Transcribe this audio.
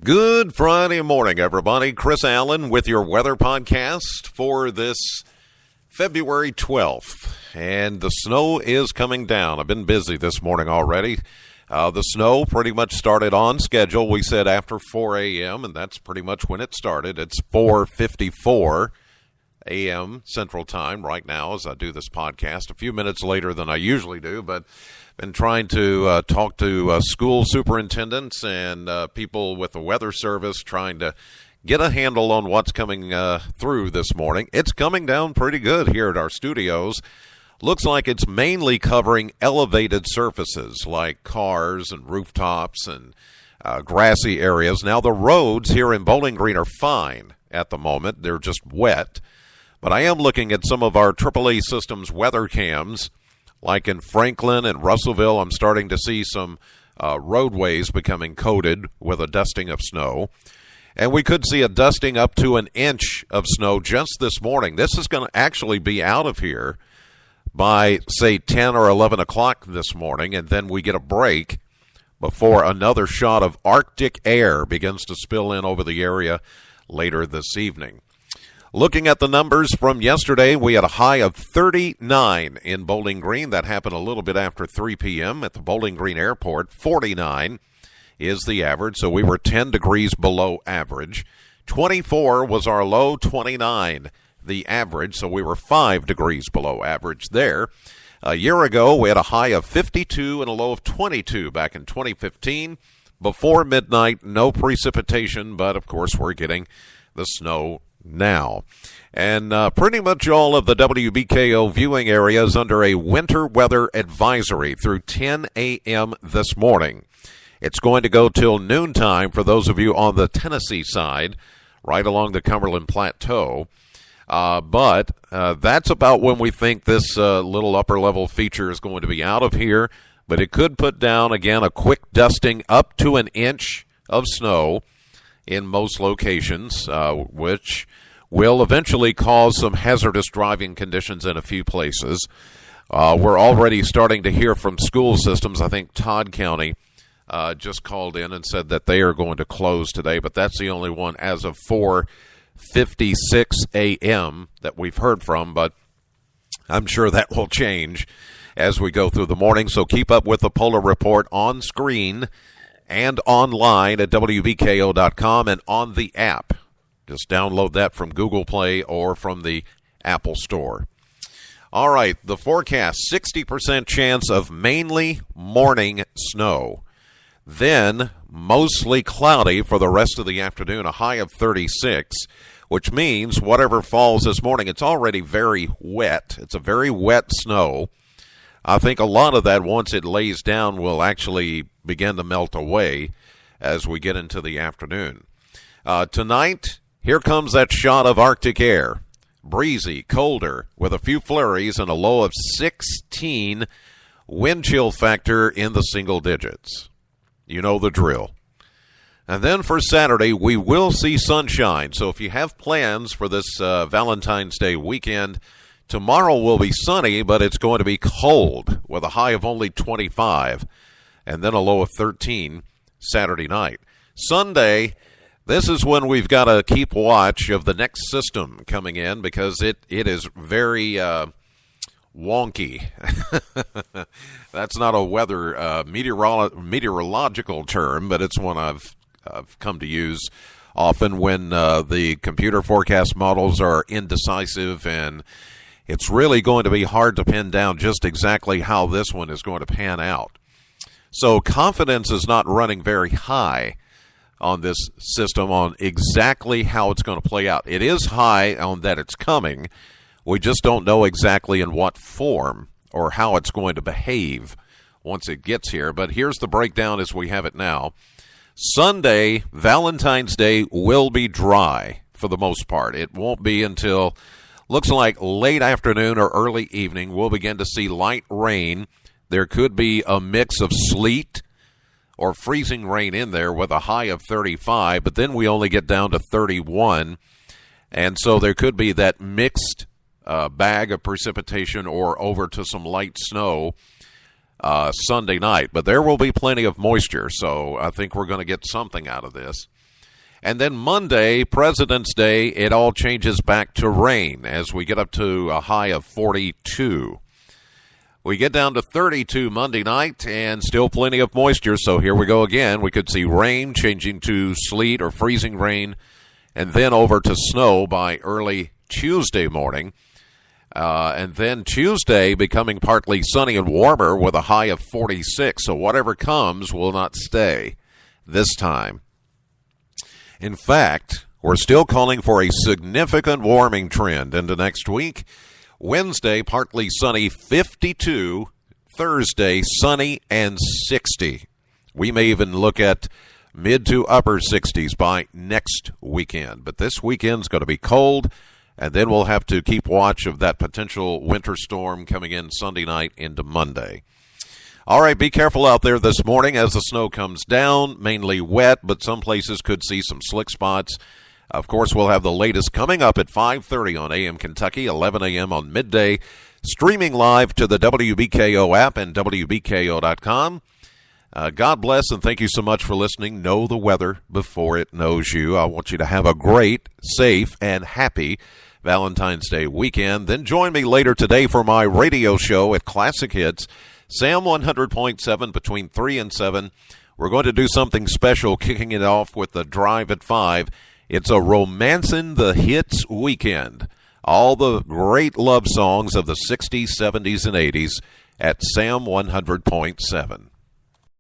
Good Friday morning, everybody. Chris Allen with your weather podcast for this February 12th. And the snow is coming down. I've been busy this morning already. The snow pretty much started on schedule. We said after 4 a.m., and that's pretty much when it started. It's 4:54 a.m. Central Time right now as I do this podcast. A few minutes later than I usually do, but been trying to talk to school superintendents and people with the weather service, trying to get a handle on what's coming through this morning. It's coming down pretty good here at our studios. Looks like it's mainly covering elevated surfaces like cars and rooftops and grassy areas. Now, the roads here in Bowling Green are fine at the moment. They're just wet. But I am looking at some of our AAA systems weather cams, like in Franklin and Russellville. I'm starting to see some roadways becoming coated with a dusting of snow. And we could see a dusting up to an inch of snow just this morning. This is going to actually be out of here by, say, 10 or 11 o'clock this morning, and then we get a break before another shot of Arctic air begins to spill in over the area later this evening. Looking at the numbers from yesterday, we had a high of 39 in Bowling Green. That happened a little bit after 3 p.m. at the Bowling Green Airport. 49 is the average, so we were 10 degrees below average. 24 was our low, 29 the average, so we were 5 degrees below average there. A year ago, we had a high of 52 and a low of 22 back in 2015. Before midnight, no precipitation, but of course we're getting the snow now. And pretty much all of the WBKO viewing areas under a winter weather advisory through 10 a.m. this morning. It's going to go till noontime for those of you on the Tennessee side, right along the Cumberland Plateau. But that's about when we think this little upper-level feature is going to be out of here. But it could put down, again, a quick dusting up to an inch of snow in most locations, which will eventually cause some hazardous driving conditions in a few places. We're already starting to hear from school systems. I think Todd County just called in and said that they are going to close today, but that's the only one as of 4:56 a.m. that we've heard from, but I'm sure that will change as we go through the morning. So keep up with the Polar Report on screen and online at WBKO.com and on the app. Just download that from Google Play or from the Apple Store. All right, the forecast, 60% chance of mainly morning snow. Then mostly cloudy for the rest of the afternoon, a high of 36, which means whatever falls this morning, it's already very wet. It's a very wet snow. I think a lot of that, once it lays down, will actually begin to melt away as we get into the afternoon. Tonight, here comes that shot of Arctic air. Breezy, colder, with a few flurries and a low of 16, wind chill factor in the single digits. You know the drill. And then for Saturday, we will see sunshine. So if you have plans for this Valentine's Day weekend, tomorrow will be sunny, but it's going to be cold with a high of only 25 and then a low of 13 Saturday night. Sunday, this is when we've got to keep watch of the next system coming in because it is very wonky. That's not a weather meteorological term, but it's one I've come to use often when the computer forecast models are indecisive, and it's really going to be hard to pin down just exactly how this one is going to pan out. So confidence is not running very high on this system on exactly how it's going to play out. It is high on that it's coming. We just don't know exactly in what form or how it's going to behave once it gets here. But here's the breakdown as we have it now. Sunday, Valentine's Day, will be dry for the most part. It won't be until, looks like late afternoon or early evening, we'll begin to see light rain. There could be a mix of sleet or freezing rain in there with a high of 35, but then we only get down to 31. And so there could be that mixed bag of precipitation or over to some light snow Sunday night. But there will be plenty of moisture, so I think we're going to get something out of this. And then Monday, President's Day, it all changes back to rain as we get up to a high of 42. We get down to 32 Monday night and still plenty of moisture, so here we go again. We could see rain changing to sleet or freezing rain and then over to snow by early Tuesday morning. And then Tuesday becoming partly sunny and warmer with a high of 46, so whatever comes will not stay this time. In fact, we're still calling for a significant warming trend into next week. Wednesday, partly sunny, 52. Thursday, sunny and 60. We may even look at mid to upper 60s by next weekend. But this weekend's going to be cold, and then we'll have to keep watch of that potential winter storm coming in Sunday night into Monday. All right, be careful out there this morning as the snow comes down, mainly wet, but some places could see some slick spots. Of course, we'll have the latest coming up at 5:30 on AM Kentucky, 11 a.m. on midday, streaming live to the WBKO app and WBKO.com. God bless and thank you so much for listening. Know the weather before it knows you. I want you to have a great, safe, and happy Valentine's Day weekend. Then join me later today for my radio show at Classic Hits, Sam 100.7 between 3 and 7. We're going to do something special, kicking it off with the Drive at 5. It's a Romancing the Hits weekend. All the great love songs of the 60s, 70s, and 80s at Sam 100.7.